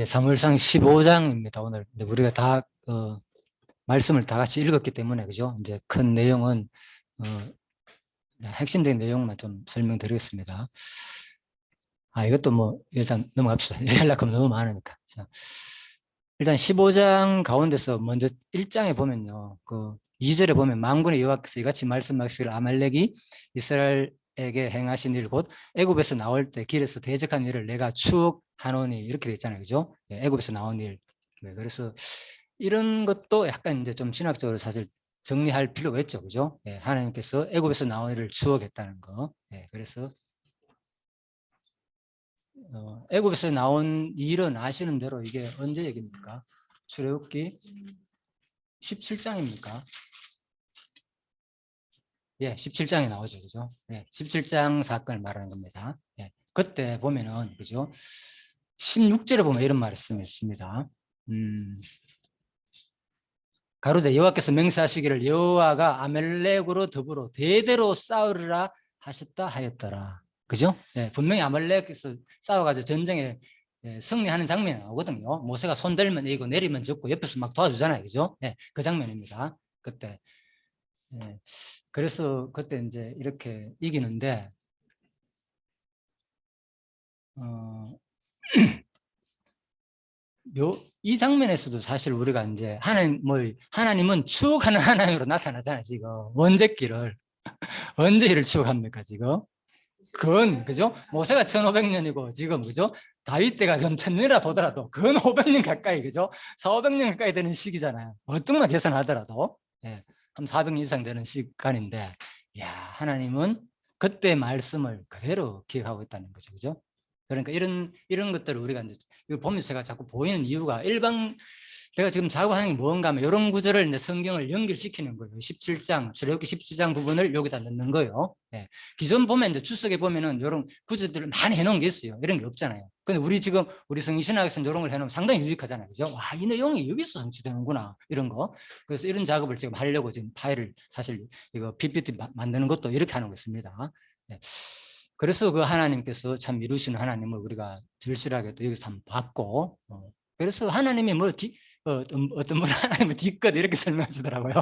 예, 사무엘상 15장입니다. 오늘 근데 우리가 다 말씀을 다 같이 읽었기 때문에 그죠? 이제 큰 내용은 핵심적인 내용만 좀 설명드리겠습니다. 이것도 뭐 일단 넘어갑시다. 하려면 너무 많으니까. 자, 일단 15장 가운데서 먼저 1장에 보면요. 그 2절에 보면 만군의 여호와께서 이같이 말씀하시기를 아말렉이 이스라엘에게 행하신 일 곧 애굽에서 나올 때 길에서 대적한 일을 내가 추억하노니 이렇게 돼 있잖아요. 그죠? 예, 애굽에서 나온 일. 네, 그래서 이런 것도 약간 이제 좀 신학적으로 사실 정리할 필요가 있죠. 그죠? 예, 하나님께서 애굽에서 나온 일을 추억했다는 거. 예, 그래서 애굽에서 나온 일은 아시는 대로 이게 언제 얘기입니까? 출애굽기 17장입니까? 예, 17장에 나오죠. 그죠? 예, 17장 사건을 말하는 겁니다. 예, 그때 보면은, 그죠? 16절에 보면 이런 말이 있습니다. 가로되 여호와께서 맹세하시기를 여호와가 아말렉으로 더불어 대대로 싸우리라 하셨다 하였더라. 그죠? 예, 분명히 아말렉에서 싸워가지고 전쟁에 승리하는 장면이 나오거든요. 모세가 손 들면 이고 내리면 졌고 옆에서 막 도와주잖아요. 그죠? 예, 그 장면입니다. 그때. 예, 그래서 그때 이제 이렇게 이기는데, 이 장면에서도 사실 우리가 이제 하나님은 추억하는 하나님으로 나타나잖아요. 지금 원죄기를 언제 를 추억합니까 지금? 그죠? 모세가 1500년이고 지금 그죠? 다윗 때가 좀 1000년이라 보더라도 근 500년 가까이 그죠? 4,500년 가까이 되는 시기잖아요. 어떤 것만 계산하더라도 예, 한 400년 이상 되는 시간인데, 야 하나님은 그때 말씀을 그대로 기억하고 있다는 거죠, 그죠? 그러니까 이런 것들을 우리가 이제 이거 보면서 제가 자꾸 보이는 이유가 내가 지금 자고 하는 게 뭔가 하면 이런 구절을 이제 성경을 연결시키는 거예요. 17장, 출애굽기 17장 부분을 여기다 넣는 거예요. 예. 기존 보면 이제 출석에 보면은 이런 구절들을 많이 해놓은 게 있어요. 이런 게 없잖아요. 근데 우리 성신학에서는 이런 걸 해놓으면 상당히 유익하잖아요. 그죠? 와, 이 내용이 여기서 성취되는구나. 이런 거. 그래서 이런 작업을 지금 하려고 지금 파일을 사실 이거 PPT 만드는 것도 이렇게 하는 거있습니다. 예. 그래서 그 하나님께서 참 이루시는 하나님을 우리가 절실하게 또 여기서 한번 봤고, 그래서 하나님이 어떤 분 하나님은 뒤끝 이렇게 설명하시더라고요.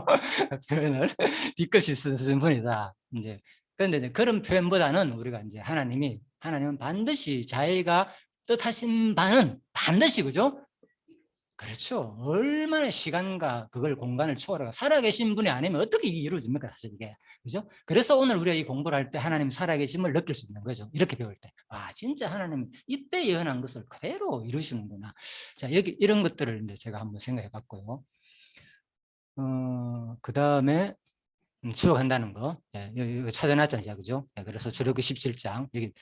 표현을 뒤끝이 쓰신 분이다. 이제 그런데 그런 표현보다는 우리가 이제 하나님은 반드시 자기가 뜻하신 바는 반드시 그죠? 그렇죠. 얼마나 시간과 그걸 공간을 초월하고 살아계신 분이 아니면 어떻게 이게 이루어집니까? 사실 이게. 그죠? 그래서 오늘 우리가 이 공부를 할 때 하나님 살아계심을 느낄 수 있는 거죠. 이렇게 배울 때. 진짜 하나님 이때 예언한 것을 그대로 이루시는구나. 자, 여기 이런 것들을 이제 제가 한번 생각해 봤고요. 그 다음에 추억한다는 거. 예, 여기 찾아놨잖아요. 그죠? 예, 그래서 출애굽기 17장. 여기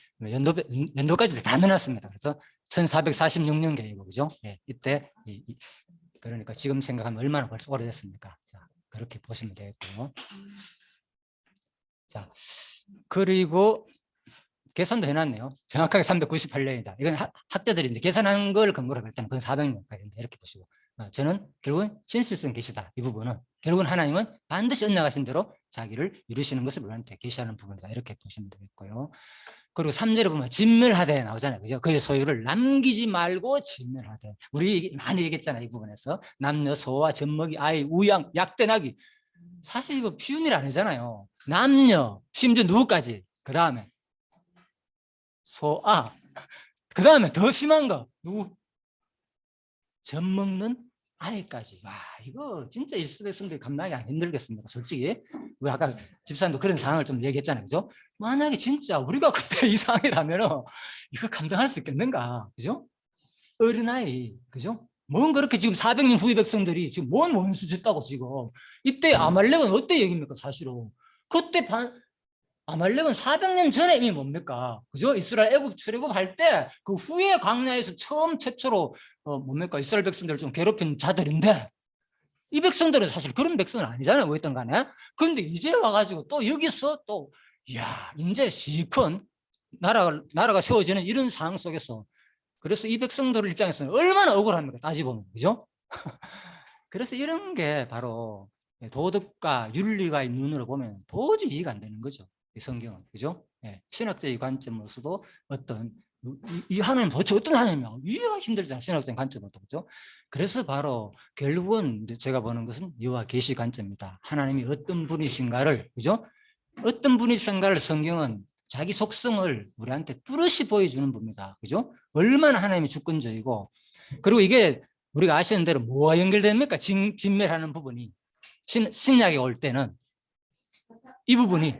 연도까지 다 넣어놨습니다. 그래서 1446년경이고, 그죠? 예, 이때, 그러니까 지금 생각하면 얼마나 벌써 오래됐습니까? 자, 그렇게 보시면 되겠고요. 자, 그리고 계산도 해놨네요. 정확하게 398년이다. 이건 학자들이 이제 계산한 걸 근거로 할 때는 그건 400년까지인데 이렇게 보시고, 저는 결국은 진실성 계시다. 이 부분은 결국은 하나님은 반드시 언약하신 대로 자기를 이루시는 것을 우리한테 계시하는 부분이다. 이렇게 보시면 되겠고요. 그리고 3절에 보면 진멸하되 나오잖아요. 그죠? 그의 소유를 남기지 말고 진멸하되. 우리 많이 얘기했잖아요. 이 부분에서 남녀, 소와, 젖먹이, 아이, 우양, 약대, 나귀. 사실 이거 쉬운 일 아니잖아요. 남녀, 심지어 누구까지. 그 다음에 그 다음에 더 심한 거 누구? 젖 먹는 아이까지. 와, 이거 진짜 이스라엘 백성들이 감당이 안 힘들겠습니다. 솔직히. 우리 아까 집사님도 그런 상황을 좀 얘기했잖아요. 그죠? 만약에 진짜 우리가 그때 이 상황이라면 이거 감당할 수 있겠는가? 그죠? 어린아이. 그죠? 뭔 그렇게 지금 400년 후의 백성들이 지금 뭔 원수 짓다고 지금. 이때 아말렉은 어때 얘기입니까? 사실은. 그때 아말렉은 400년 전에 이미 뭡니까? 그죠? 이스라엘 애굽 출애굽할 때 그 후에 광야에서 최초로 뭡니까? 이스라엘 백성들을 좀 괴롭힌 자들인데 이 백성들은 사실 그런 백성은 아니잖아요. 뭐였던 간에. 그런데 이제 와가지고 또 여기서 또 이야 이제 시큰 나라가 세워지는 이런 상황 속에서 그래서 이 백성들 입장에서는 얼마나 억울합니까? 따지보면. 그죠? 그래서 이런 게 바로 도덕과 윤리가의 눈으로 보면 도저히 이해가 안 되는 거죠. 이 성경은. 그죠? 예. 신학적인 관점으로서도 어떤 이 하나님 도대체 어떤 하나님이야? 이해가 힘들잖아. 신학적인 관점으로도. 그죠? 그래서 바로 결국은 이제 제가 보는 것은 여호와 계시 관점입니다. 하나님이 어떤 분이신가를, 그죠? 어떤 분이신가를 성경은 자기 속성을 우리한테 뚜렷이 보여주는 겁니다. 그죠? 얼마나 하나님이 주권적이고, 그리고 이게 우리가 아시는 대로 뭐와 연결됩니까? 진멸하는 부분이. 신약에 올 때는 이 부분이.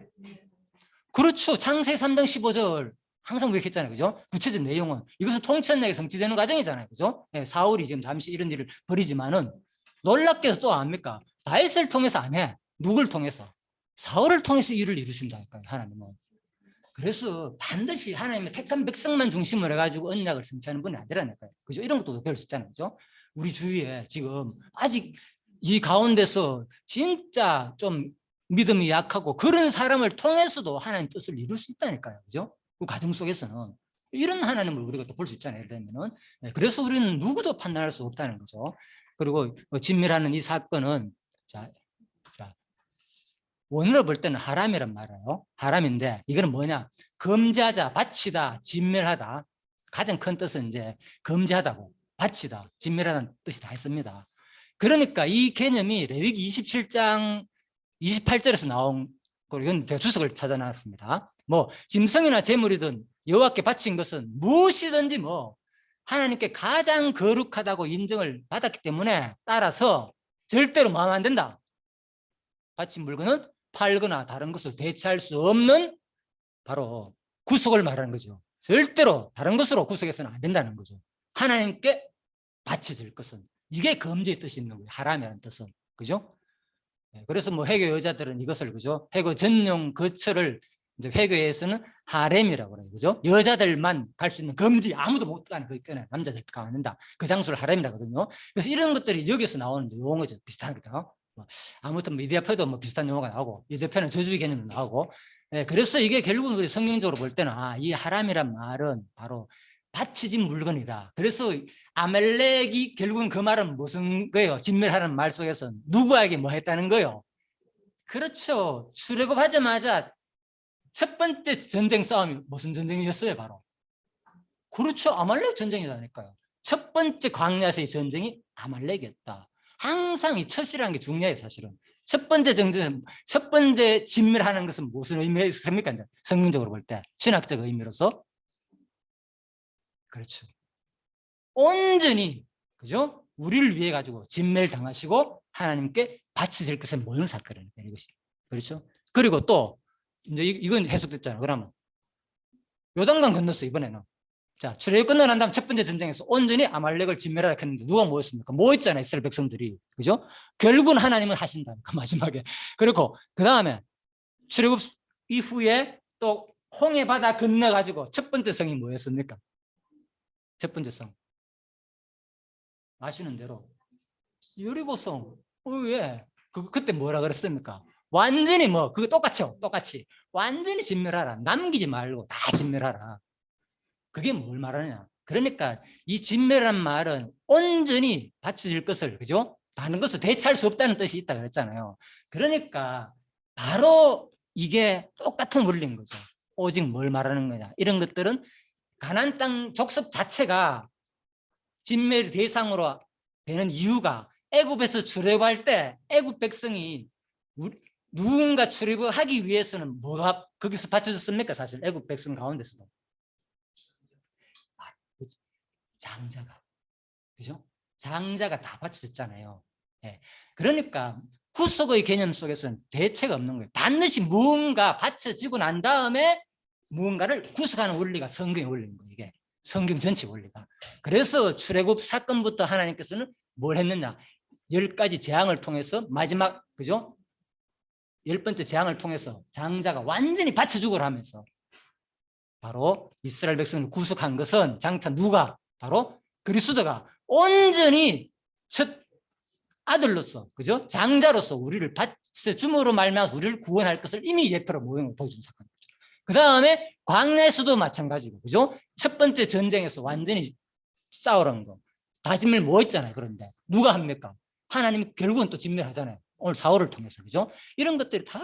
그렇죠. 창세기 3장 15절 항상 그렇게 했잖아요. 그죠? 구체적 내용은 이것은 통치언약이 성취되는 과정이잖아요. 그죠? 네, 사울이 지금 잠시 이런 일을 벌이지만은 놀랍게도 또 압니까? 다윗을 통해서 안 해. 누굴 통해서? 사울을 통해서 일을 이루신다니까요. 하나님은. 그래서 반드시 하나님의 택한 백성만 중심으로 해가지고 언약을 성취하는 분이 아니라니까요. 그죠? 이런 것도 배울 수 있잖아요. 그죠? 우리 주위에 지금 아직 이 가운데서 진짜 좀 믿음이 약하고 그런 사람을 통해서도 하나님 뜻을 이룰 수 있다니까요. 그죠? 그 과정 속에서는 이런 하나님을 우리가 또 볼 수 있잖아요. 예를 들면은. 그래서 우리는 누구도 판단할 수 없다는 거죠. 그리고 진밀하는 이 사건은 자, 원어로 볼 때는 하람이란 말이에요. 하람인데 이거는 뭐냐? 금지하자, 바치다, 진멸하다. 가장 큰 뜻은 이제 금지하다고, 바치다, 진멸하다는 뜻이 다 있습니다. 그러니까 이 개념이 레위기 27장 28절에서 나온 거, 이건 제가 주석을 찾아놨습니다. 뭐 짐승이나 제물이든 여호와께 바친 것은 무엇이든지 뭐 하나님께 가장 거룩하다고 인정을 받았기 때문에 따라서 절대로 마음 안 된다. 바친 물건은 팔거나 다른 것을 대체할 수 없는 바로 구속을 말하는 거죠. 절대로 다른 것으로 구속해서는 안 된다는 거죠. 하나님께 바쳐질 것은. 이게 금지의 뜻이 있는 거예요. 하람이라는 뜻은. 그죠? 그래서 뭐 회교 여자들은 이것을, 그죠? 회교 전용 거처를 이제 회교에서는 하렘이라고 그래요. 그죠? 여자들만 갈 수 있는 금지, 아무도 못 가는 거 있잖아요. 남자들 가면 안 된다. 그 장소를 하렘이라거든요. 그래서 이런 것들이 여기서 나오는 용어죠. 비슷하거든요. 아무튼 이 대표도 뭐 비슷한 용어가 나오고, 이 대표는 저주의 개념도 나오고. 그래서 이게 결국은 우리 성경적으로 볼 때는 이 하람이란 말은 바로 바쳐진 물건이다. 그래서 아멜렉이 결국은 그 말은 무슨 거예요? 진멸하는 말 속에서 누구에게 뭐 했다는 거예요? 그렇죠. 출애굽하자마자 첫 번째 전쟁 싸움이 무슨 전쟁이었어요? 바로. 그렇죠. 아말렉 전쟁이라니까요. 첫 번째 광야에서의 전쟁이 아말렉이었다. 항상 이 첫이라는 게 중요해요. 사실은. 첫 번째 전쟁, 첫 번째 진멸하는 것은 무슨 의미가 있습니까? 성경적으로 볼 때. 신학적 의미로서. 그렇죠. 온전히, 그죠? 우리를 위해 가지고 진멸 당하시고 하나님께 바치실 것을 모든 사건이니까 이것이. 그렇죠? 그리고 또 이제 이건 해석됐잖아요. 그러면 요단강 건넜어 이번에는. 자, 출애굽 끝나고 난 다음 첫 번째 전쟁에서 온전히 아말렉을 진멸하라 했는데 누가 뭐였습니까? 뭐 있잖아요. 이스라엘 백성들이. 그죠? 결국은 하나님은 하신다니까 마지막에. 그리고 그 다음에 출애굽 이후에 또 홍해 바다 건너 가지고 첫 번째 성이 뭐였습니까? 첫 번째 성. 아시는 대로 여리고성. 왜? 그때 뭐라 그랬습니까? 완전히 뭐 그거 똑같이 완전히 진멸하라. 남기지 말고 다 진멸하라. 그게 뭘 말하느냐? 그러니까 이 진멸한 말은 온전히 바쳐질 것을, 그죠? 다른 것을 대체할 수 없다는 뜻이 있다 그랬잖아요. 그러니까 바로 이게 똑같은 원리인 거죠. 오직 뭘 말하는 거냐? 이런 것들은 가나안 땅 족속 자체가 진멸 대상으로 되는 이유가 애굽에서 출애굽할 때 애굽 백성이 누군가 출애굽하기 위해서는 뭐가 거기서 바쳐졌습니까? 사실 애굽 백성 가운데서도 장자가, 그죠? 장자가 다 바쳐졌잖아요. 예. 그러니까 구속의 개념 속에서는 대체가 없는 거예요. 반드시 무언가 바쳐지고 난 다음에 무언가를 구속하는 원리가 성경의 원리인 거예요. 이게 성경 전체 원리가. 그래서 출애굽 사건부터 하나님께서는 뭘 했느냐? 10가지 재앙을 통해서 마지막, 그죠? 10번째 재앙을 통해서 장자가 완전히 바쳐 죽으라 하면서 바로 이스라엘 백성을 구속한 것은 장차 누가? 바로 그리스도가 온전히 첫 아들로서, 그죠? 장자로서 우리를 바쳐 줌으로 말미암아 우리를 구원할 것을 이미 예표로 모형을 보여준 사건이죠. 그 다음에 광야에서도 마찬가지고, 그죠? 첫 번째 전쟁에서 완전히 싸우는 거. 다짐을 뭐 했잖아요. 그런데 누가 합니까? 하나님이 결국은 또 진멸하잖아요. 오늘 4월을 통해서 그죠? 이런 것들이 다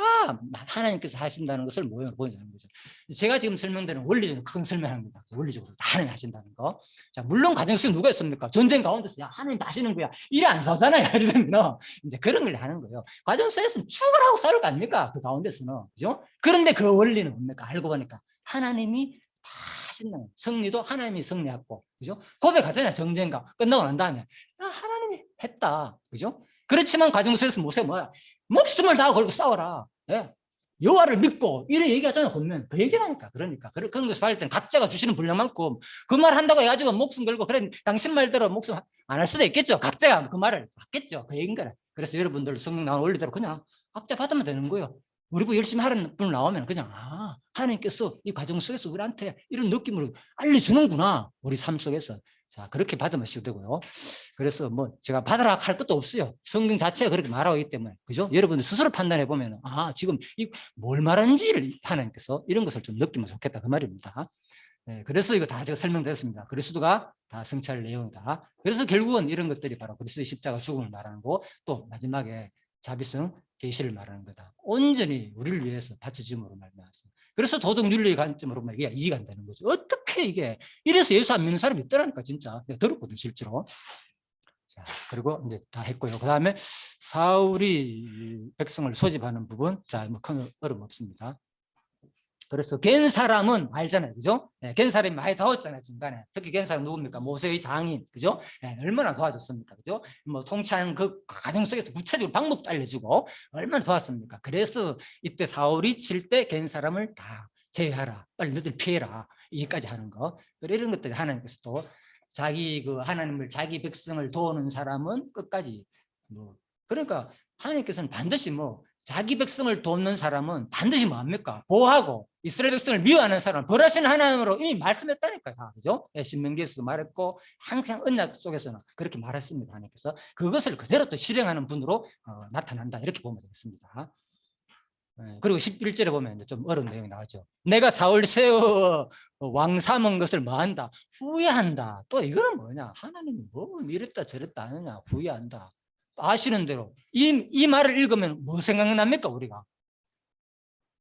하나님께서 하신다는 것을 보여주는 거죠. 제가 지금 설명드리는 원리적으로 큰 설명합니다. 원리적으로 다 하나님 하신다는 거. 자, 물론 가정 속에 누가 있습니까? 전쟁 가운데서 야 하나님 다 하시는 거야. 일이 안 싸우잖아요. 이러면 이제 그런 걸 하는 거예요. 가정 속에서는 축을 하고 싸울 거 아닙니까? 그 가운데서는 그죠? 그런데 그 원리는 뭡니까? 알고 보니까 하나님이 다 하신다는 승리도 하나님이 승리했고, 그죠? 고백하잖아요. 정쟁가 끝나고 난 다음에 하나님이 했다, 그죠? 그렇지만 가정 속에서 모세 뭐야? 목숨을 다 걸고 싸워라. 예? 여호와를 믿고 이래 얘기하잖아요. 보면 그 얘기라니까. 그러니까 그런 것을 받을 때는 각자가 주시는 분량만큼 그 말 한다고 해가지고 목숨 걸고 그래 당신 말대로 목숨 안 할 수도 있겠죠. 각자가 그 말을 받겠죠. 그 얘기인 거라. 그래서 여러분들 성경 나온 원리대로 그냥 각자 받으면 되는 거예요. 우리 뭐 열심히 하는 분 나오면 그냥 하나님께서 이 과정 속에서 우리한테 이런 느낌으로 알려주는구나. 우리 삶 속에서. 자, 그렇게 받으면 되고요. 그래서 뭐 제가 받으라 할 것도 없어요. 성경 자체가 그렇게 말하고 있기 때문에. 그죠? 여러분들 스스로 판단해 보면 지금 뭘 말하는지를 하나님께서 이런 것을 좀 느끼면 좋겠다. 그 말입니다. 네, 그래서 이거 다 제가 설명드렸습니다. 그리스도가 다 성취할 내용이다. 그래서 결국은 이런 것들이 바로 그리스도의 십자가 죽음을 말하는 거, 또 마지막에 자비성 계시를 말하는 거다. 온전히 우리를 위해서 바쳐짐으로 말미암아서. 그래서 도덕윤리의 관점으로 이게 이해가 안 되는 거죠. 어떻게 이게 이래서 예수 안 믿는 사람이 있더라니까 진짜. 내가 들었거든 실제로. 자, 그리고 이제 다 했고요. 그 다음에 사울이 백성을 소집하는 부분, 자, 뭐 큰 어려움 없습니다. 그래서 겐 사람은 알잖아요, 그죠? 네, 겐 사람이 많이 도왔잖아요, 중간에. 특히 겐 사람 누굽니까? 모세의 장인, 그죠? 네, 얼마나 도와줬습니까, 그죠? 뭐 통치하는 그 과정 속에서 구체적으로 방법도 알려주고 얼마나 도왔습니까? 그래서 이때 사울이 칠 때 겐 사람을 다 제외하라, 빨리 너들 피해라, 이까지 하는 거. 이런 것들이 하나님께서 또 자기 그 하나님을 자기 백성을 도우는 사람은 끝까지 뭐 그러니까 하나님께서는 반드시 뭐 자기 백성을 돕는 사람은 반드시 뭐합니까? 보호하고 이스라엘 백성을 미워하는 사람은 벌하시는 하나님으로 이미 말씀했다니까요. 그죠? 신명기에서도 말했고 항상 언약 속에서는 그렇게 말했습니다. 하나님께서 그것을 그대로 또 실행하는 분으로 나타난다. 이렇게 보면 되겠습니다. 그리고 11절에 보면 이제 좀 어려운 내용이 나오죠. 내가 사울 세워 왕 삼은 것을 뭐한다? 후회한다. 또 이거는 뭐냐? 하나님이 뭐 이랬다 저랬다 하느냐? 후회한다. 아시는 대로 이 말을 읽으면 뭐 생각납니까 우리가?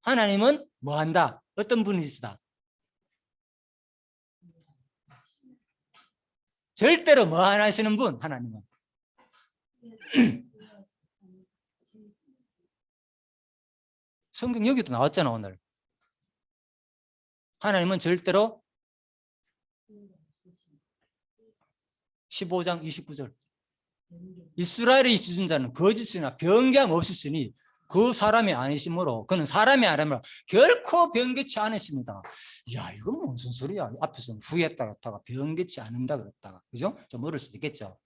하나님은 뭐한다? 어떤 분이시다? 절대로 뭐 안 하시는 분 하나님은. 성경 여기도 나왔잖아 오늘. 하나님은 절대로 15장 29절 이스라엘의 지존자는 거짓이나 변경 없으시니 그 사람이 아니시므로 그는 사람이 아니므로 결코 변개치 않으십니다. 야 이건 무슨 소리야. 앞에서는 후회했다 그랬다가 변개치 않는다 그랬다가 그죠? 좀 어려울 수도 있겠죠.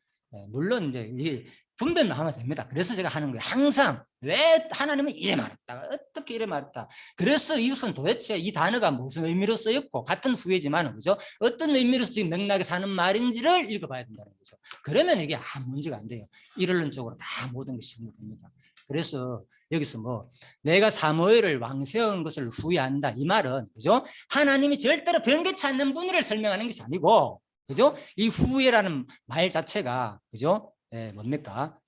물론 이제 이 분별만 하면 됩니다. 그래서 제가 하는 거예요. 항상 왜 하나님은 이래 말했다 어떻게 이래 말했다. 그래서 이것은 도대체 이 단어가 무슨 의미로 쓰였고 같은 후회지만 그죠? 어떤 의미로 지금 맥락에 사는 말인지를 읽어봐야 된다는 거죠. 그러면 이게 문제가 안 돼요. 이론적으로 다 모든 것이 됩니다. 그래서 여기서 뭐 내가 사무엘을 왕 세운 것을 후회한다 이 말은 그죠? 하나님이 절대로 변개치 않는 분을 설명하는 것이 아니고 그죠? 이 후회라는 말 자체가 그죠? 뭡니까?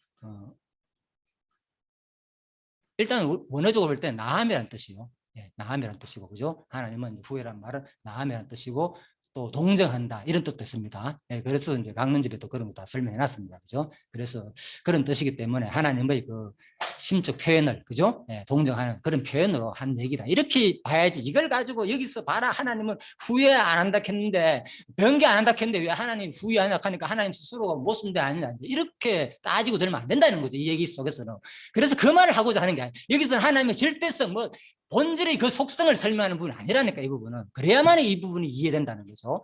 일단 원어적으로 볼 때 나함이라는 뜻이요. 나함이라는 뜻이고 그죠? 하나님은 후회라는 말은 나함이라는 뜻이고 또 동정한다 이런 뜻도 있습니다. 그래서 이제 강론집에도 그런 거 다 설명해놨습니다. 그죠? 그래서 그런 뜻이기 때문에 하나님의 그 심적 표현을 그죠? 동정하는 그런 표현으로 한 얘기다. 이렇게 봐야지. 이걸 가지고 여기서 봐라 하나님은 후회 안 한다 했는데 변개 안 한다 했는데 왜 하나님 후회 안 한다 하니까 하나님 스스로가 모순돼 아니냐 이렇게 따지고 들면 안 된다는 거죠. 이 얘기 속에서는. 그래서 그 말을 하고자 하는 게 아니에요. 여기서는 하나님의 절대성 뭐 본질의 그 속성을 설명하는 부분이 아니라니까 이 부분은. 그래야만 이 부분이 이해된다는 거죠.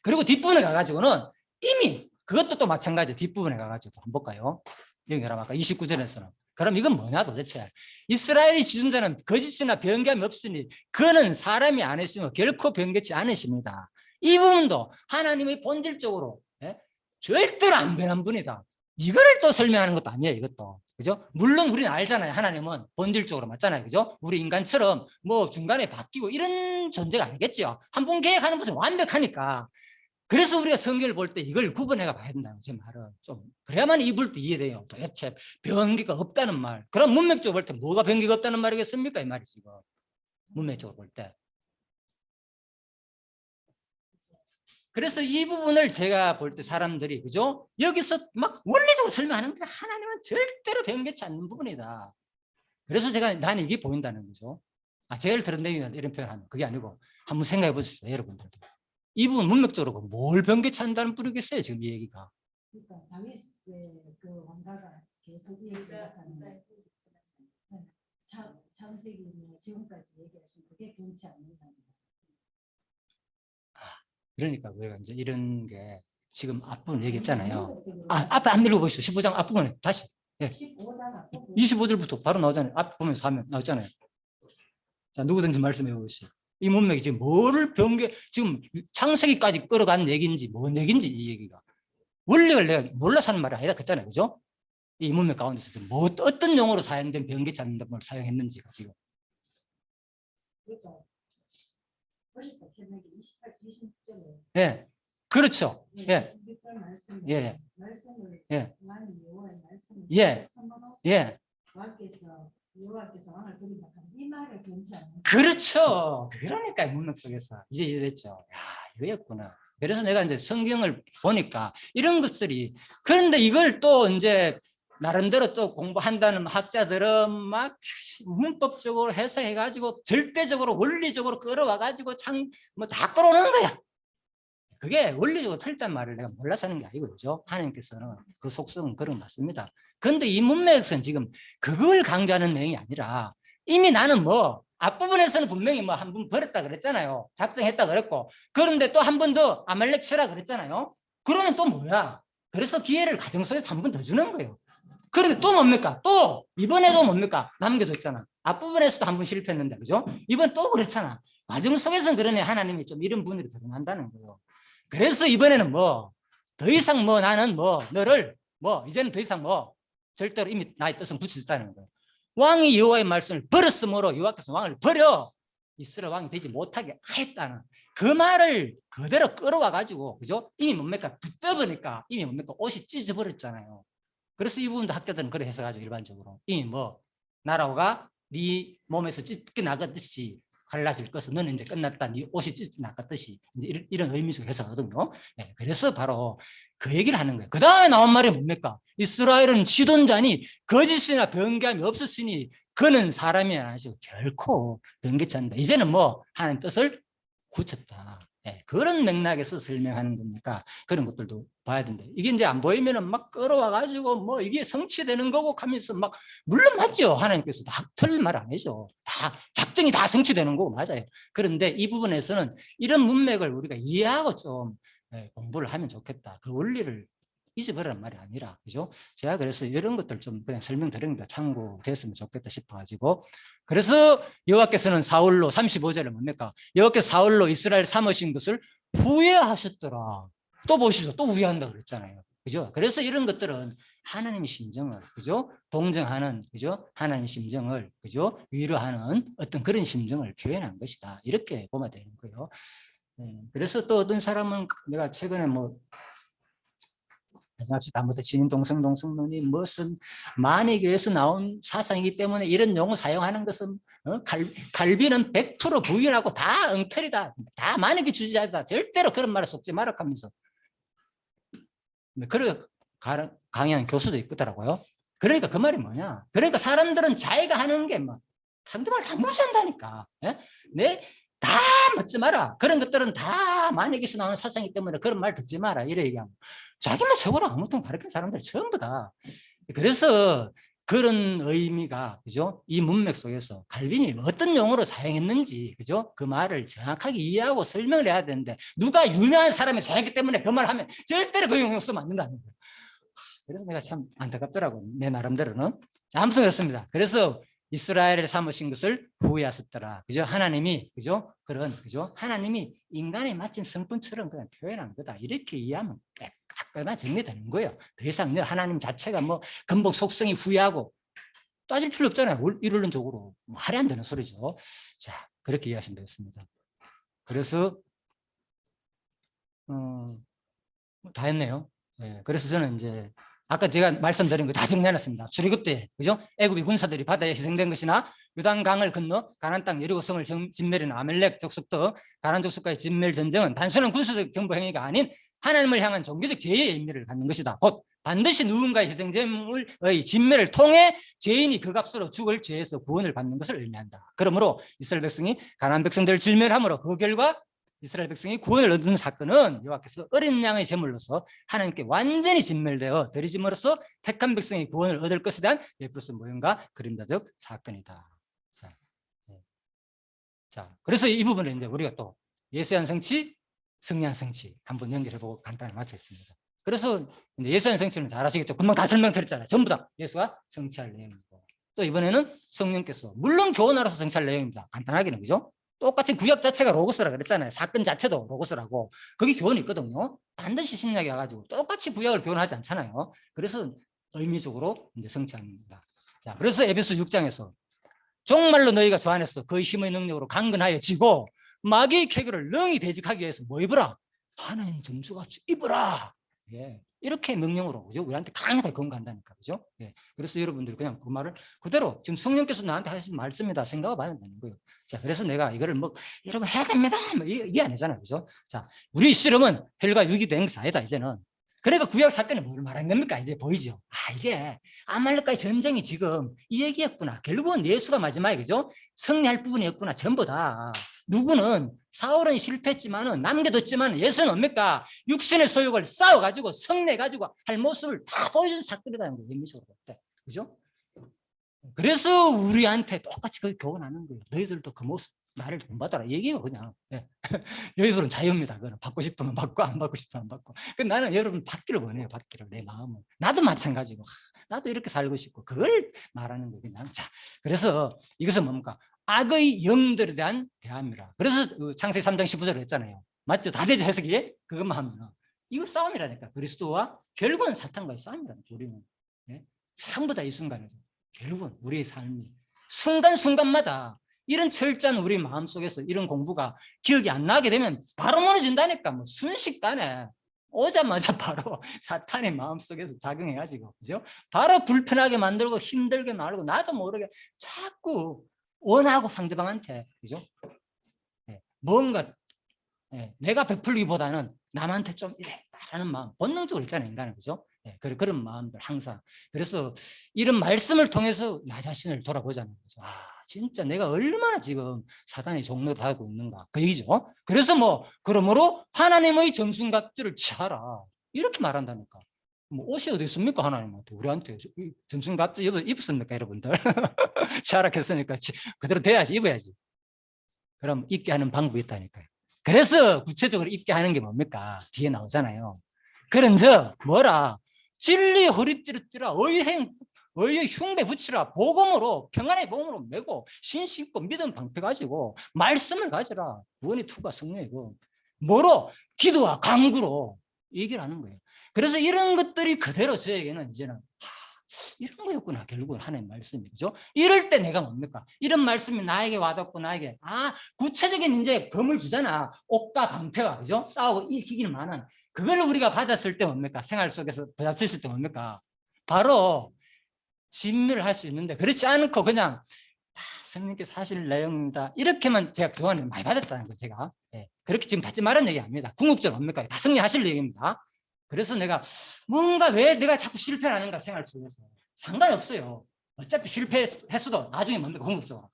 그리고 뒷부분에 가가지고는 이미 그것도 또 마찬가지예요. 뒷부분에 가가지고 한번 볼까요? 여기 아까 29절에서는 그럼 이건 뭐냐 도대체. 이스라엘의 지존자는 거짓이나 변개함이 없으니 그는 사람이 아니시며 결코 변개치 않으십니다. 이 부분도 하나님의 본질적으로 절대로 안 변한 분이다. 이거를 또 설명하는 것도 아니에요. 이것도. 그죠? 물론 우리는 알잖아요. 하나님은 본질적으로 맞잖아요. 그죠? 우리 인간처럼 뭐 중간에 바뀌고 이런 존재가 아니겠죠. 한 번 계획하는 것은 완벽하니까. 그래서 우리가 성경을 볼 때 이걸 구분해가 봐야 된다는 제 말은 좀 그래야만 이불도 이해돼요. 도대체 변기가 없다는 말. 그럼 문맥적으로 볼 때 뭐가 변기가 없다는 말이겠습니까? 이 말이 지금 문맥적으로 볼 때. 그래서 이 부분을 제가 볼 때 사람들이 그죠? 여기서 막 원리적으로 설명하는 게 하나님은 절대로 변개치 않는 부분이다. 그래서 제가 나는 이게 보인다는 거죠. 제가 들은 내용이 이런 표현하는 그게 아니고 한번 생각해 보십시오, 여러분들도. 이 부분 문맥적으로 뭘 변개치 않는다는 뿌리겠어요, 지금 이 얘기가. 그러니까 다윗의 그 왕가가 계속 얘기하는 창세기 지금까지 얘기하신 그게 변치 않는다는 거죠. 그러니까 우리가 이제 이런 게 지금 앞부분 얘기했잖아요. 앞에 안 읽어보시죠. 15장 앞부분에 다시. 예. 25절부터 바로 나오잖아요. 앞 보면서 하면 나오잖아요. 자, 누구든지 말씀해 보시죠. 이 문맥이 지금 뭐를 변개, 지금 창세기까지 끌어간 얘기인지 뭔 얘기인지 이 얘기가. 원리를 내가 몰라서 하는 말이 아니다 그랬잖아요. 그죠? 이 문맥 가운데서 뭐 어떤 용어로 사용된 변개치 않는 걸 사용했는지가 지금. 예, 그렇죠. 예, 예, 예, 예, 예. 그렇죠. 그러니까 문맥 속에서 이제 이랬죠. 야, 이거였구나. 그래서 내가 이제 성경을 보니까 이런 것들이 그런데 이걸 또 이제 나름대로 또 공부한다는 학자들은 막 문법적으로 해석해가지고 절대적으로 원리적으로 끌어와가지고 참 뭐 다 끌어오는 거야. 그게 원리적으로 틀렸단 말을 내가 몰라서 하는 게 아니고 그죠? 하나님께서는 그 속성은 그런 것 같습니다. 그런데 이 문맥에서는 지금 그걸 강조하는 내용이 아니라 이미 나는 뭐 앞부분에서는 분명히 뭐 한 번 버렸다 그랬잖아요. 작정했다 그랬고 그런데 또 한 번 더 아말렉 치라 그랬잖아요. 그러면 또 뭐야? 그래서 기회를 가정 속에서 한 번 더 주는 거예요. 그런데 또 뭡니까? 또 이번에도 뭡니까? 남겨뒀잖아. 앞부분에서도 한 번 실패했는데 그죠? 이번 또 그렇잖아. 과정 속에서는 그러네 하나님이 좀 이런 분들이 드러난다는 거예요. 그래서 이번에는 뭐 더 이상 뭐 나는 뭐 너를 뭐 이제는 더 이상 뭐 절대로 이미 나의 뜻은 굳혀졌다는 거예요. 왕이 여호와의 말씀을 버렸으므로 여호와께서 왕을 버려 이스라엘 왕이 되지 못하게 하였다는 그 말을 그대로 끌어와 가지고 그죠? 이미 뭡니까? 붙여보니까 이미 뭡니까? 옷이 찢어버렸잖아요. 그래서 이 부분도 학교들은 그래 해석하죠. 일반적으로 이미 뭐 나라가 네 몸에서 찢겨 나갔듯이 갈라질 것은 너는 이제 끝났다. 네 옷이 찢겨 나갔듯이 이런 의미에서 해석하거든요. 네, 그래서 바로 그 얘기를 하는 거예요. 그 다음에 나온 말이 뭡니까? 이스라엘은 지존자니 거짓이나 변개함이 없었으니 그는 사람이 아니시고 결코 변개치 않는다. 이제는 뭐 하나님 뜻을 굳혔다. 네, 그런 맥락에서 설명하는 겁니까? 그런 것들도 봐야 된다. 이게 이제 안 보이면은 막 끌어와 가지고 뭐 이게 성취되는 거고 하면서 막 물론 맞죠. 하나님께서 다 틀린 말 아니죠. 다 작정이 다 성취되는 거고 맞아요. 그런데 이 부분에서는 이런 문맥을 우리가 이해하고 좀 공부를 하면 좋겠다. 그 원리를 잊어버리란 말이 아니라 그죠? 제가 그래서 이런 것들 좀 그냥 설명드립니다. 참고됐으면 좋겠다 싶어가지고 그래서 여호와께서는 사울로 35절에 뭡니까? 여호와께서 사울로 이스라엘 삼으신 것을 후회하셨더라. 또 보시죠. 또 후회한다 그랬잖아요. 그죠? 그래서 이런 것들은 하나님의 심정을 그죠? 동정하는 그죠? 하나님의 심정을 그죠? 위로하는 어떤 그런 심정을 표현한 것이다. 이렇게 보면 되는 거예요. 그래서 또 어떤 사람은 내가 최근에 뭐 합시다. 무슨 신동성론이 무슨 만이교에서 나온 사상이기 때문에 이런 용어 사용하는 것은 갈비는 100% 부인하고 다 엉터리다. 다 만이교 주지자다. 절대로 그런 말을 속지 말아 하면서 그래 강의하는 교수도 있더라고요. 그러니까 그 말이 뭐냐? 그러니까 사람들은 자기가 하는 게 뭐 상대방을 다 무시한다니까. 네? 다 묻지 마라. 그런 것들은 다 만약에서 나오는 사상이기 때문에 그런 말 듣지 마라. 이래 얘기하면 자기만 최고로 아무튼 가르친 사람들이 전부 다. 그래서 그런 의미가 그죠? 이 문맥 속에서 칼빈이 어떤 용어로 사용했는지 그죠? 그 말을 정확하게 이해하고 설명을 해야 되는데 누가 유명한 사람이 사용했기 때문에 그 말을 하면 절대로 그 용어 쓰면 안 된다는 거예요. 그래서 내가 참 안타깝더라고 내 나름대로는. 아무튼 그렇습니다. 그래서 이스라엘을 삼으신 것을 후회하셨더라. 그죠? 하나님이 그죠? 그런 그죠? 하나님이 인간에 마친 성품처럼 그냥 표현한 거다. 이렇게 이해하면 깔끔하게 정리되는 거예요. 더 이상 하나님 자체가 뭐 근본 속성이 후회하고 따질 필요 없잖아요. 이론적으로 말이 안 되는 소리죠. 자, 그렇게 이해하시면 되겠습니다. 그래서 다 했네요. 예, 그래서 저는 이제 아까 제가 말씀드린 거 다 정리해놨습니다. 출애굽 때 그죠? 애굽의 군사들이 바다에 희생된 것이나 요단강을 건너 가나안 땅 여리고성을 진멸한 아멜렉 족속 등 가나안 족속과의 진멸 전쟁은 단순한 군사적 정보 행위가 아닌 하나님을 향한 종교적 제의의 의미를 갖는 것이다. 곧 반드시 누군가의 희생제물의 진멸을 통해 죄인이 그 값으로 죽을 죄에서 구원을 받는 것을 의미한다. 그러므로 이스라엘 백성이 가나안 백성들을 진멸함으로 그 결과 이스라엘 백성이 구원을 얻는 사건은 여호와께서 어린 양의 제물로서 하나님께 완전히 진멸되어 드리짐으로써 택한 백성이 구원을 얻을 것에 대한 예표성 모형과 그림자적 사건이다. 자, 네. 자, 그래서 이 부분을 이제 우리가 또 예수한 성취, 승리한 성취 한번 연결해보고 간단히 마치겠습니다. 그래서 이제 예수한 성취는 잘 아시겠죠? 금방 다 설명드렸잖아요. 전부 다 예수가 성취할 내용이고 또 이번에는 성령께서 물론 교훈하라서 성취할 내용입니다. 간단하게는 그죠? 똑같이 구약 자체가 로고스라 그랬잖아요. 사건 자체도 로고스라고. 거기 교훈이 있거든요. 반드시 신약에 와가지고 똑같이 구약을 교훈하지 않잖아요. 그래서 의미적으로 이제 성취합니다. 자, 그래서 에베소 6장에서 정말로 너희가 저 안에서 그의 힘의 능력으로 강건하여 지고 마귀의 쾌거를 능히 대적하기 위해서 뭐 입으라? 하나님 점수같이 입으라. 예. 이렇게 명령으로 그죠? 우리한테 강하게 권고한다니까 그죠? 예. 그래서 여러분들이 그냥 그 말을 그대로 지금 성령께서 나한테 하신 말씀이다 생각해봐야 되는 거예요. 자, 그래서 내가 이거를 뭐 여러분 해야 됩니다. 뭐 이게 아니잖아요, 그죠? 자, 우리 실험은 혈과 육이 된 것이 아니다 이제는. 그러니까 구약 사건이 뭘 말하는 겁니까? 이제 보이죠? 아, 이게 아말렉과의 전쟁이 지금 이 얘기였구나. 결국은 예수가 마지막에 그죠? 승리할 부분이었구나. 전부 다. 누구는 사울은 실패했지만은 남겨뒀지만 예수는 뭡니까? 육신의 소욕을 싸워가지고 성내가지고 할 모습을 다 보여준 사건이라는 거예요. 의미적으로 볼 때. 그죠? 그래서 우리한테 똑같이 그 교훈하는 거예요. 너희들도 그 모습 나를 본받아라 얘기해요 그냥. 예. 여러분은 자유입니다. 그거는 받고 싶으면 받고 안 받고 싶으면 안 받고. 나는 여러분 받기를 원해요. 받기를 내 마음은. 나도 마찬가지고 나도 이렇게 살고 싶고 그걸 말하는 거예요 그냥. 자, 그래서 이것은 뭡니까? 악의 영들에 대한 대함이라. 그래서 창세기 3장 19절에 했잖아요. 맞죠? 다 되죠 해석이? 그것만 하면 이거 싸움이라니까. 그리스도와 결국은 사탄과의 싸움이라니까. 우리는 예? 전부 다 이 순간에도 결국은 우리의 삶이 순간순간마다 이런 철저한 우리 마음속에서 이런 공부가 기억이 안 나게 되면 바로 무너진다니까. 뭐 순식간에 오자마자 바로 사탄의 마음속에서 작용해가지고 그죠? 바로 불편하게 만들고 힘들게 말고 나도 모르게 자꾸 원하고 상대방한테 그죠? 네, 뭔가 내가 베풀기보다는 남한테 좀 이래 하는 마음 본능적으로 있잖아요 인간은 그죠? 그런 마음들 항상. 그래서 이런 말씀을 통해서 나 자신을 돌아보자는 거죠. 아, 진짜 내가 얼마나 지금 사단의 종로를 하고 있는가 그 얘기죠. 그래서 뭐 그러므로 하나님의 전순갑주를 취하라 이렇게 말한다니까. 뭐 옷이 어디 있습니까 하나님한테 우리한테 전순갑주 입었습니까 여러분들? 취하라 했으니까 그대로 돼야지 입어야지. 그럼 입게 하는 방법이 있다니까요. 그래서 구체적으로 입게 하는 게 뭡니까? 뒤에 나오잖아요. 그런즉 뭐라? 진리 허리띠를 띠라 의의 흉배 붙이라 복음으로 평안의 복음으로 메고 신심 있고 믿음 방패 가지고 말씀을 가지라. 원이 투가 성령이고 뭐로? 기도와 간구로 얘기를 하는 거예요. 그래서 이런 것들이 그대로 저에게는 이제는 이런 거였구나 결국은 하나님 말씀이 그죠? 이럴 때 내가 뭡니까? 이런 말씀이 나에게 와닿고 나에게 구체적인 이제 검을 주잖아. 옷과 방패가 그죠? 싸우고 이기기는 많은 그걸 우리가 받았을 때 뭡니까? 생활 속에서 받았을 때 뭡니까? 바로 진멸을 할 수 있는데 그렇지 않고 그냥 성령께서 하실 내용입니다. 이렇게만 제가 그동안에 많이 받았다는 거예요. 제가 그렇게 지금 받지 말은 얘기 아닙니다. 궁극적으로 뭡니까? 다 성령하실 얘기입니다. 그래서 내가 뭔가 왜 내가 자꾸 실패를 하는가 생활 속에서 상관없어요. 어차피 실패했어도 나중에 뭡니까? 궁극적으로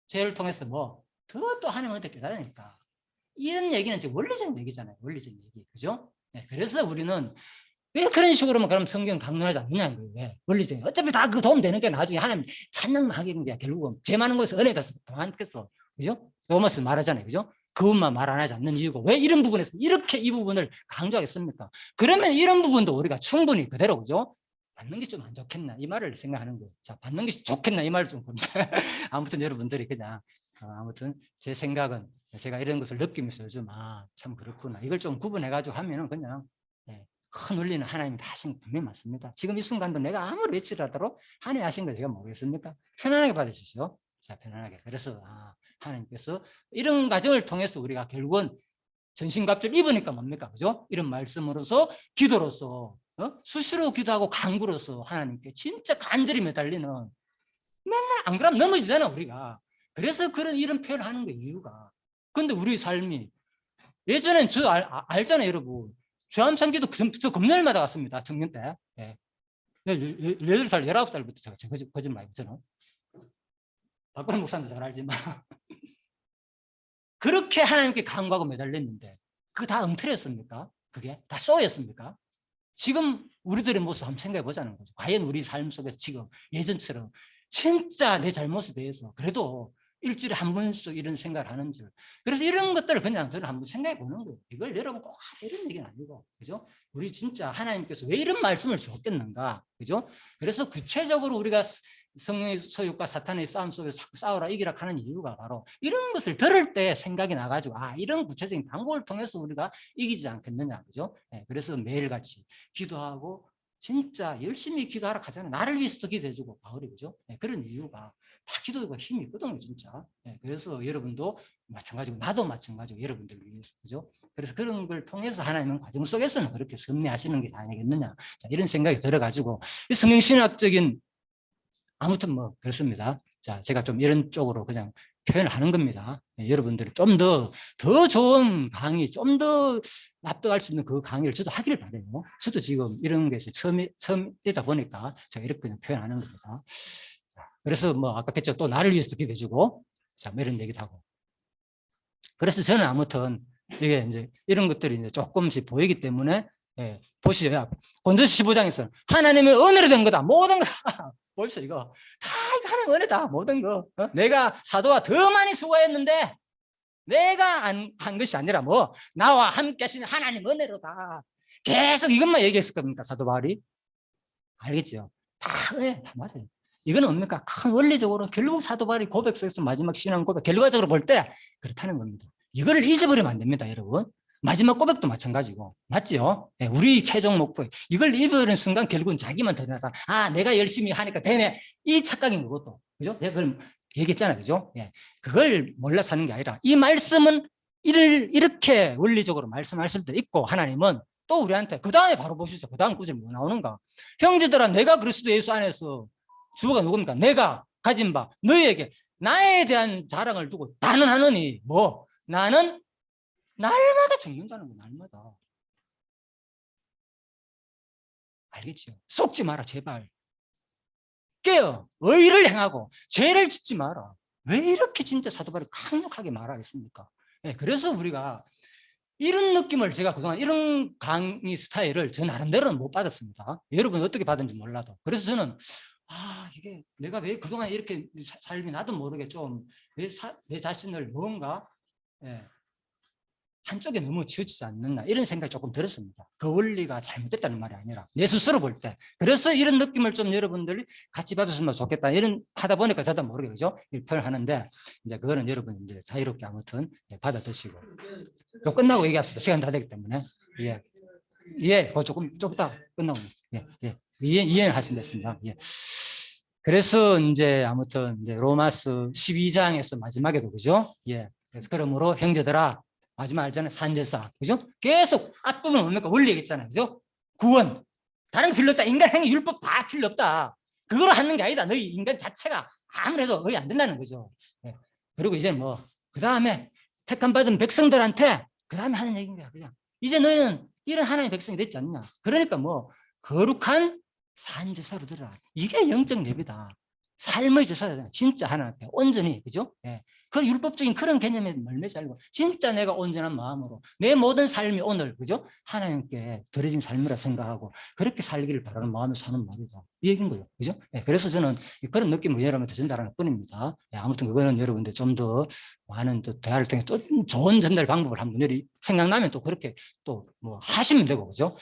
죄를 통해서 뭐 또 하나님한테 깨달으니까 이런 얘기는 지금 원리적인 얘기잖아요. 원리적인 얘기 그죠? 그래서 우리는 왜 그런 식으로만 그럼 성경 강론하지 않느냐는 거예요. 왜? 원리적인 어차피 다 그 도움 되는 게 나중에 하나님 찬양만 하게 된 거야. 결국은 죄 많은 것을 은혜가 더 많겠어. 그죠? 로마서 말하잖아요. 그죠? 그것만 말 안 하지 않는 이유가 왜 이런 부분에서 이렇게 이 부분을 강조하겠습니까? 그러면 이런 부분도 우리가 충분히 그대로 그죠? 받는 게 좀 안 좋겠나 이 말을 생각하는 거예요. 자, 받는 게 좋겠나 이 말을 좀 봅니다. 아무튼 여러분들이 그냥 아무튼 제 생각은 제가 이런 것을 느끼면서 요즘 참 그렇구나 이걸 좀 구분해가지고 하면은 그냥 큰 원리는 하나님이 다 하신 거 분명히 맞습니다. 지금 이 순간도 내가 아무리 외치라더라도 하나님 하신 걸 제가 모르겠습니까? 편안하게 받으시죠. 자, 편안하게. 그래서 하나님께서 이런 과정을 통해서 우리가 결국은 전신갑주를 입으니까 뭡니까? 그죠? 이런 말씀으로서 기도로서 수시로 기도하고 간구로서 하나님께 진짜 간절히 매달리는 맨날 안 그러면 넘어지잖아 우리가. 그래서 이런 표현을 하는 거 이유가. 근데 우리 삶이 예전엔 저 알잖아요 여러분. 주암상기도 저 금요일마다 갔습니다. 청년 때. 예. 18살, 19살부터 제가 거짓말 했잖아요. 박근혜 목사님도 잘 알지만 그렇게 하나님께 간구하고 매달렸는데 그거 다 엉터리였습니까? 그게 다 쏘였습니까? 지금 우리들의 모습 한번 생각해 보자는 거죠. 과연 우리 삶 속에 지금 예전처럼 진짜 내 잘못에 대해서 그래도 일주일에 한 번씩 이런 생각을 하는지. 그래서 이런 것들을 그냥 저는 한번 생각해 보는 거예요. 이걸 여러분 꼭 이런 얘기는 아니고, 그죠? 우리 진짜 하나님께서 왜 이런 말씀을 주었겠는가, 그죠? 그래서 구체적으로 우리가 성령의 소유과 사탄의 싸움 속에서 자꾸 싸우라 이기라 하는 이유가 바로 이런 것을 들을 때 생각이 나가지고 이런 구체적인 방법을 통해서 우리가 이기지 않겠느냐, 그죠? 네, 그래서 매일같이 기도하고 진짜 열심히 기도하라 하잖아요. 나를 위해서도 기도해주고 바울이, 그죠? 네, 그런 이유가 다 기도가 힘이 있거든요, 진짜. 네, 그래서 여러분도 마찬가지고 나도 마찬가지고 여러분들을 위해서, 그죠? 그래서 그런 걸 통해서 하나님은 과정 속에서는 그렇게 섭리하시는 게 아니겠느냐, 자, 이런 생각이 들어가지고 성경신학적인 아무튼 뭐 그렇습니다. 자, 제가 좀 이런 쪽으로 그냥 표현을 하는 겁니다. 네, 여러분들이 좀 더 좋은 강의, 좀 더 납득할 수 있는 그 강의를 저도 하기를 바래요. 저도 지금 이런 게 처음이다 보니까 제가 이렇게 그냥 표현하는 겁니다. 자, 그래서 뭐 아까 했죠. 또 나를 위해서 기도해주고, 자, 뭐 이런 얘기도 하고. 그래서 저는 아무튼 이게 이제 이런 것들이 이제 조금씩 보이기 때문에, 예, 보시죠. 본도서 15장에서 하나님의 은혜로 된 거다. 모든 거 벌써 이거 다 이거 하나님 은혜다. 모든 거. 내가 사도와 더 많이 수고했는데 내가 한 것이 아니라 뭐 나와 함께 하시는 하나님 은혜로다. 계속 이것만 얘기했을 겁니까 사도 바울이? 알겠죠? 다 맞아요. 이거는 뭡니까? 큰 원리적으로 결국 사도 바울이 고백 속에서 마지막 신앙 고백 결과적으로 볼 때 그렇다는 겁니다. 이거를 잊어버리면 안 됩니다, 여러분. 마지막 고백도 마찬가지고, 맞죠? 네, 우리 최종 목표, 이걸 잊어버리는 순간 결국은 자기만 드러나서 내가 열심히 하니까 되네, 이 착각인 거고, 그죠? 내가 그걸 얘기했잖아요, 그죠? 예, 그걸 몰라서 하는 게 아니라 이 말씀은 이렇게 원리적으로 말씀하실 때 있고, 하나님은 또 우리한테 그 다음에 바로 보시죠. 그 다음 구절 뭐 나오는가? 형제들아, 내가 그리스도 예수 안에서 주가 누굽니까? 내가 가진 바 너희에게 나에 대한 자랑을 두고 단언하느니 뭐 나는 날마다 죽는다는 거, 날마다. 알겠죠? 속지 마라, 제발. 깨어 의를 행하고 죄를 짓지 마라. 왜 이렇게 진짜 사도 바울이 강력하게 말하겠습니까? 네, 그래서 우리가 이런 느낌을, 제가 그동안 이런 강의 스타일을 저 나름대로는 못 받았습니다. 여러분 어떻게 받은지 몰라도. 그래서 저는 이게 내가 왜 그동안 이렇게 삶이 나도 모르게 좀 내 자신을 뭔가, 예, 한쪽에 너무 치우치지 않는다, 이런 생각이 조금 들었습니다. 그 원리가 잘못됐다는 말이 아니라 내 스스로 볼 때. 그래서 이런 느낌을 좀 여러분들이 같이 받으시면 좋겠다, 이런 하다 보니까 저도 모르게, 그죠? 표현을 하는데, 이제 그거는 여러분 이제 자유롭게 아무튼 받아 드시고. 요 끝나고 얘기합시다. 시간 다 되기 때문에. 예, 그거 좀 이따 끝나고. 예. 이해하시면 됐습니다. 예. 그래서 이제 아무튼 이제 로마서 12장에서 마지막에도, 그죠? 예. 그래서 그러므로 형제들아, 마지막 알잖아요. 산제사, 그죠? 계속 앞부분 뭡니까? 원리 얘기했잖아요, 그죠? 구원, 다른 거 필요 없다. 인간 행위 율법 다 필요 없다. 그거로 하는 게 아니다. 너희 인간 자체가 아무래도 거의 안 된다는 거죠. 예. 그리고 이제 뭐 그 다음에 택함 받은 백성들한테 그 다음에 하는 얘기인 거야. 그냥 이제 너희는 이런 하나님의 백성이 됐지 않냐. 그러니까 뭐 거룩한 산제사로 들어라. 이게 영적 예배다. 삶의 제사다. 진짜 하나님 앞에 온전히, 그죠? 예. 그 율법적인 그런 개념에 멀매지 말고 진짜 내가 온전한 마음으로 내 모든 삶이 오늘, 그죠? 하나님께 드려진 삶이라 생각하고 그렇게 살기를 바라는 마음에 사는 말이다. 이 얘기인 거예요, 그죠? 예. 그래서 저는 그런 느낌을 여러분한테 전달하는 뿐입니다. 예. 아무튼 그거는 여러분들 좀 더 많은 또 대화를 통해 또 좋은 전달 방법을 한번 생각나면 또 그렇게 또 뭐 하시면 되고, 그죠?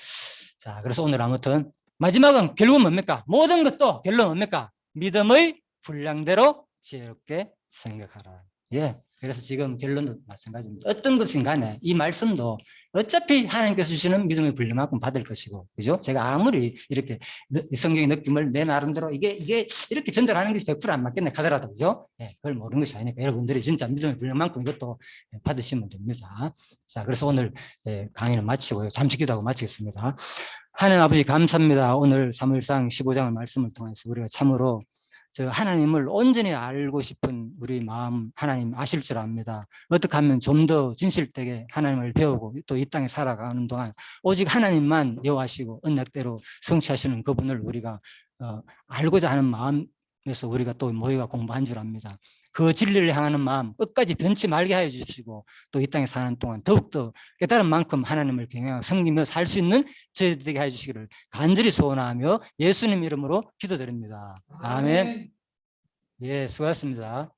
자, 그래서 오늘 아무튼 마지막은 결국은 뭡니까? 모든 것도 결론 뭡니까? 믿음의 분량대로 지혜롭게 생각하라. 예. 그래서 지금 결론도 마찬가지입니다. 어떤 것인 간에 이 말씀도 어차피 하나님께서 주시는 믿음의 분량만큼 받을 것이고, 그죠? 제가 아무리 이렇게 이 성경의 느낌을 내 나름대로 이게 이렇게 전달하는 것이 100%안 맞겠네 하더라도, 그죠? 예, 그걸 모르는 것이 아니니까 여러분들이 진짜 믿음의 분량만큼 이것도 받으시면 됩니다. 자, 그래서 오늘 강의는 마치고요. 잠시 기도하고 마치겠습니다. 하나님 아버지 감사합니다. 오늘 사무엘상 15장의 말씀을 통해서 우리가 참으로 저 하나님을 온전히 알고 싶은 우리 마음 하나님 아실 줄 압니다. 어떻게 하면 좀 더 진실되게 하나님을 배우고 또 이 땅에 살아가는 동안 오직 하나님만 여호와시고 언약대로 성취하시는 그분을 우리가 알고자 하는 마음에서 우리가 또 모여가 공부한 줄 압니다. 그 진리를 향하는 마음 끝까지 변치 말게 하여 주시고 또 이 땅에 사는 동안 더욱더 깨달은 만큼 하나님을 경외하고 섬기며 살 수 있는 저희들에게 되게 해주시기를 간절히 소원하며 예수님 이름으로 기도드립니다. 아멘. 예, 수고하셨습니다.